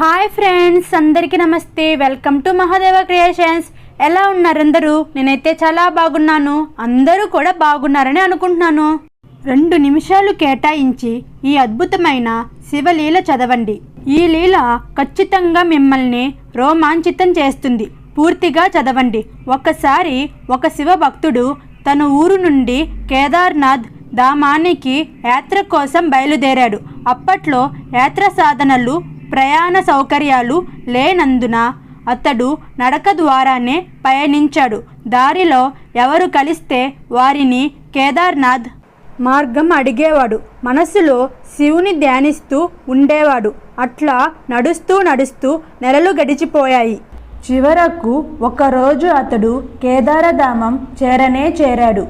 Hi friends, అందరికీ నమస్తే. Welcome to Mahadeva creations. ఎలా ఉన్నారు అందరూ? నేనైతే చాలా బాగున్నాను. అందరూ కూడా బాగున్నారని అనుకుంటున్నాను. 2 నిమిషాలు కేటాయించి ఈ అద్భుతమైన శివలీల చదవండి. ఈ లీల ఖచ్చితంగా మిమ్మల్ని రోమాంచితం చేస్తుంది. పూర్తిగా చదవండి. ఒకసారి ఒక శివ భక్తుడు తన ఊరు నుండి కేదార్నాథ్ ధామానికి యాత్ర కోసం బయలుదేరాడు. అప్పట్లో యాత్ర సాధనలు, ప్రయాణ సౌకర్యాలు లేనందున అతడు నడక ద్వారానే పయనించాడు. దారిలో ఎవరు కలిస్తే వారిని కేదార్నాథ్ మార్గం అడిగేవాడు. మనసులో శివుని ధ్యానిస్తూ ఉండేవాడు. అట్లా నడుస్తూ నడుస్తూ నెలలు గడిచిపోయాయి. చివరకు ఒకరోజు అతడు కేదారధామం చేరాడు.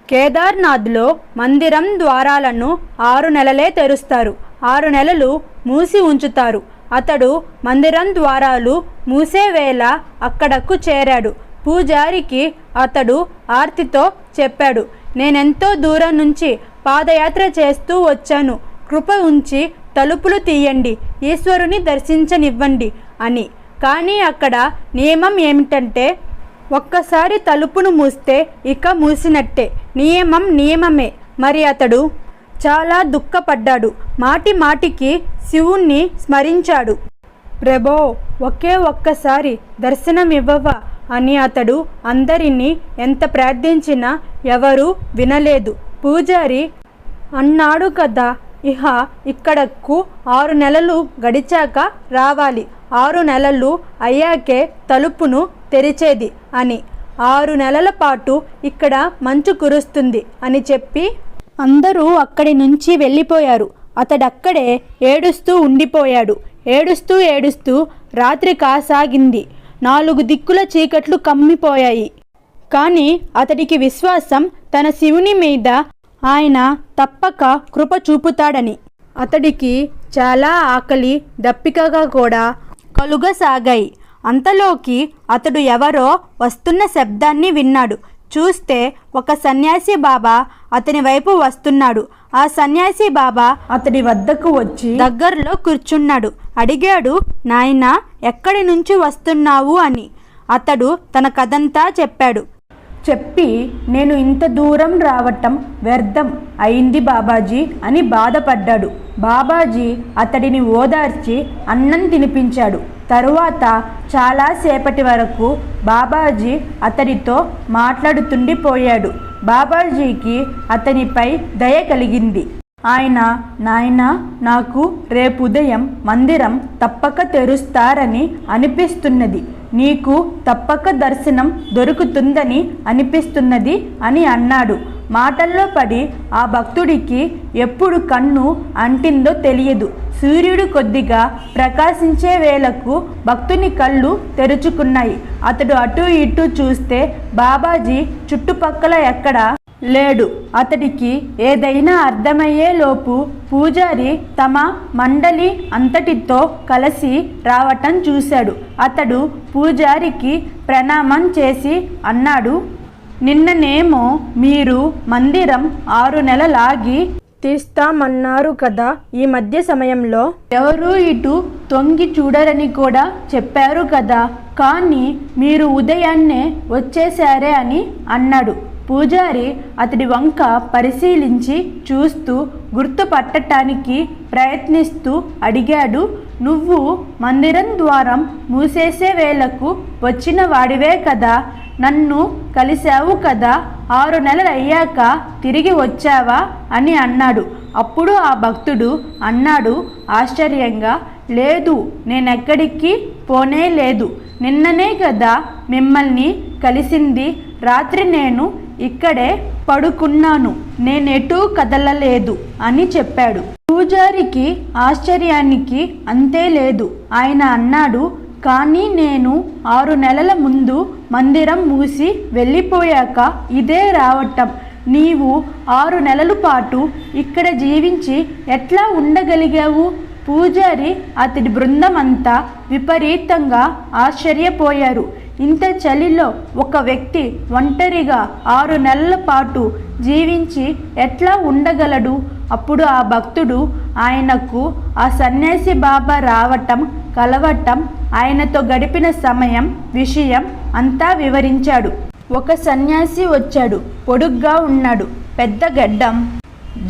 కేదార్నాథ్లో మందిరం ద్వారాలను 6 నెలలే తెరుస్తారు. 6 నెలలు మూసి ఉంచుతారు. అతడు మందిరం ద్వారాలు మూసే వేళ అక్కడకు చేరాడు. పూజారికి అతడు ఆర్తితో చెప్పాడు, నేనెంతో దూరం నుంచి పాదయాత్ర చేస్తూ వచ్చాను. కృప ఉంచి తలుపులు తీయండి, ఈశ్వరుని దర్శించనివ్వండి అని. కానీ అక్కడ నియమం ఏమిటంటే, ఒక్కసారి తలుపును మూస్తే ఇక మూసినట్టే. నియమమే. మరి అతడు చాలా దుఃఖపడ్డాడు. మాటి మాటికి శివుణ్ణి స్మరించాడు. ప్రభో, ఒక్కసారి దర్శనమివ్వవా అని అతడు అందరినీ ఎంత ప్రార్థించినా ఎవరూ వినలేదు. పూజారి అన్నాడు కదా, ఇక్కడకు 6 నెలలు గడిచాక రావాలి. 6 నెలలు అయ్యాకే తలుపును తెరిచేది అని. 6 నెలల పాటు ఇక్కడ మంచు కురుస్తుంది అని చెప్పి అందరూ అక్కడి నుంచి వెళ్ళిపోయారు. అతడక్కడే ఏడుస్తూ ఉండిపోయాడు. ఏడుస్తూ రాత్రి కాసాగింది. 4 దిక్కుల చీకట్లు కమ్మిపోయాయి. కానీ అతడికి విశ్వాసం తన శివుని మీద ఆయన తప్పక కృప చూపుతాడని. అతడికి చాలా ఆకలి, దప్పికగా కూడా కలుగసాగాయి. అంతలోకి అతడు ఎవరో వస్తున్న శబ్దాన్ని విన్నాడు. చూస్తే ఒక సన్యాసి బాబా అతని వైపు వస్తున్నాడు. ఆ సన్యాసి బాబా అతడి వద్దకు వచ్చి దగ్గరలో కూర్చున్నాడు. అడిగాడు, నాయనా, ఎక్కడి నుంచి వస్తున్నావు అని. అతడు తన కథంతా చెప్పాడు. చెప్పి, నేను ఇంత దూరం రావటం వ్యర్థం అయింది బాబాజీ అని బాధపడ్డాడు. బాబాజీ అతడిని ఓదార్చి అన్నం తినిపించాడు. తరువాత చాలాసేపటి వరకు బాబాజీ అతడితో మాట్లాడుతుండిపోయాడు. బాబాజీకి అతనిపై దయ కలిగింది. ఆయన, నాయనా, నాకు రేపు ఉదయం మందిరం తప్పక తెరుస్తారని అనిపిస్తున్నది. నీకు తప్పక దర్శనం దొరుకుతుందని అనిపిస్తున్నది అని అన్నాడు. మాటల్లో పడి ఆ భక్తుడికి ఎప్పుడు కన్ను అంటిందో తెలియదు. సూర్యుడు కొద్దిగా ప్రకాశించే వేళకు భక్తుని కళ్ళు తెరుచుకున్నాయి. అతడు అటు ఇటు చూస్తే బాబాజీ చుట్టుపక్కల ఎక్కడా లేడు. అతడికి ఏదైనా అర్థమయ్యే లోపు పూజారి తమ మండలి అంతటితో కలిసి రావటం చూశాడు. అతడు పూజారికి ప్రణామం చేసి అన్నాడు, నిన్ననేమో మీరు మందిరం 6 నెలలాగి తీస్తామన్నారు కదా. ఈ మధ్య సమయంలో ఎవరూ ఇటు తొంగి చూడరని కూడా చెప్పారు కదా. కానీ మీరు ఉదయాన్నే వచ్చేశారే అని అన్నాడు. పూజారి అతడి వంక పరిశీలించి చూస్తూ గుర్తుపట్టటానికి ప్రయత్నిస్తూ అడిగాడు, నువ్వు మందిరం ద్వారం మూసేసే వేళకు వచ్చిన వాడివే కదా. నన్ను కలిశావు కదా. 6 నెలలు అయ్యాక తిరిగి వచ్చావా అని అన్నాడు. అప్పుడు ఆ భక్తుడు అన్నాడు ఆశ్చర్యంగా, లేదు, నేనెక్కడికి పోనే లేదు. నిన్ననే కదా మిమ్మల్ని కలిసింది. రాత్రి నేను ఇక్కడే పడుకున్నాను. నేనెటూ కదలలేదు అని చెప్పాడు. పూజారికి ఆశ్చర్యానికి అంతే లేదు. ఆయన అన్నాడు, కానీ నేను 6 నెలల ముందు మందిరం మూసి వెళ్ళిపోయాక ఇదే రావటం. నీవు 6 నెలల పాటు ఇక్కడ జీవించి ఎట్లా ఉండగలిగావు? పూజారి అతడి బృందం అంతా విపరీతంగా ఆశ్చర్యపోయారు. ఇంత చలిలో ఒక వ్యక్తి ఒంటరిగా 6 నెలల పాటు జీవించి ఎట్లా ఉండగలడు? అప్పుడు ఆ భక్తుడు ఆయనకు ఆ సన్యాసి బాబా రావటం, కలవటం, ఆయనతో గడిపిన సమయం, విషయం అంతా వివరించాడు. ఒక సన్యాసి వచ్చాడు. పొడుగ్గా ఉన్నాడు, పెద్ద గడ్డం,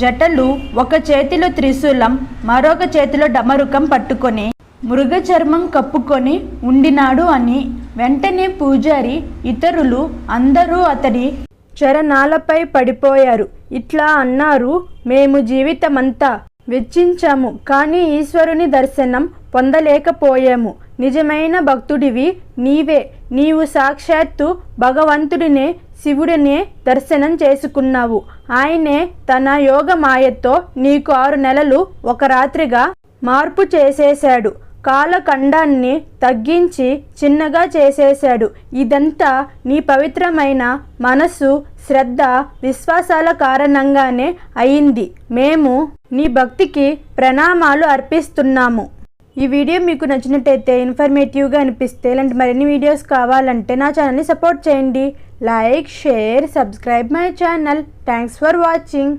జటలు, ఒక చేతిలో త్రిశూలం, మరొక చేతిలో డమరుకం పట్టుకొని మృగ చర్మం కప్పుకొని ఉండినాడు అని. వెంటనే పూజారి, ఇతరులు అందరూ అతడి చరణాలపై పడిపోయారు. ఇట్లా అన్నారు, మేము జీవితమంతా వెచ్చించాము, కానీ ఈశ్వరుని దర్శనం పొందలేకపోయాము. నిజమైన భక్తుడివి నీవే. నీవు సాక్షాత్తు భగవంతుడినే, శివుడినే దర్శనం చేసుకున్నావు. ఆయనే తన యోగ మాయతో నీకు 6 నెలలు ఒక రాత్రిగా మార్పు చేసేశాడు. కాలఖండాన్ని తగ్గించి చిన్నగా చేసేశాడు. ఇదంతా నీ పవిత్రమైన మనసు, శ్రద్ధ, విశ్వాసాల కారణంగానే అయింది. మేము నీ భక్తికి ప్రణామాలు అర్పిస్తున్నాము. ఈ వీడియో మీకు నచ్చినట్టయితే, ఇన్ఫర్మేటివ్గా అనిపిస్తే, ఇలాంటి మరిన్ని వీడియోస్ కావాలంటే నా ఛానల్ని సపోర్ట్ చేయండి. Like, share, subscribe my channel. Thanks for watching.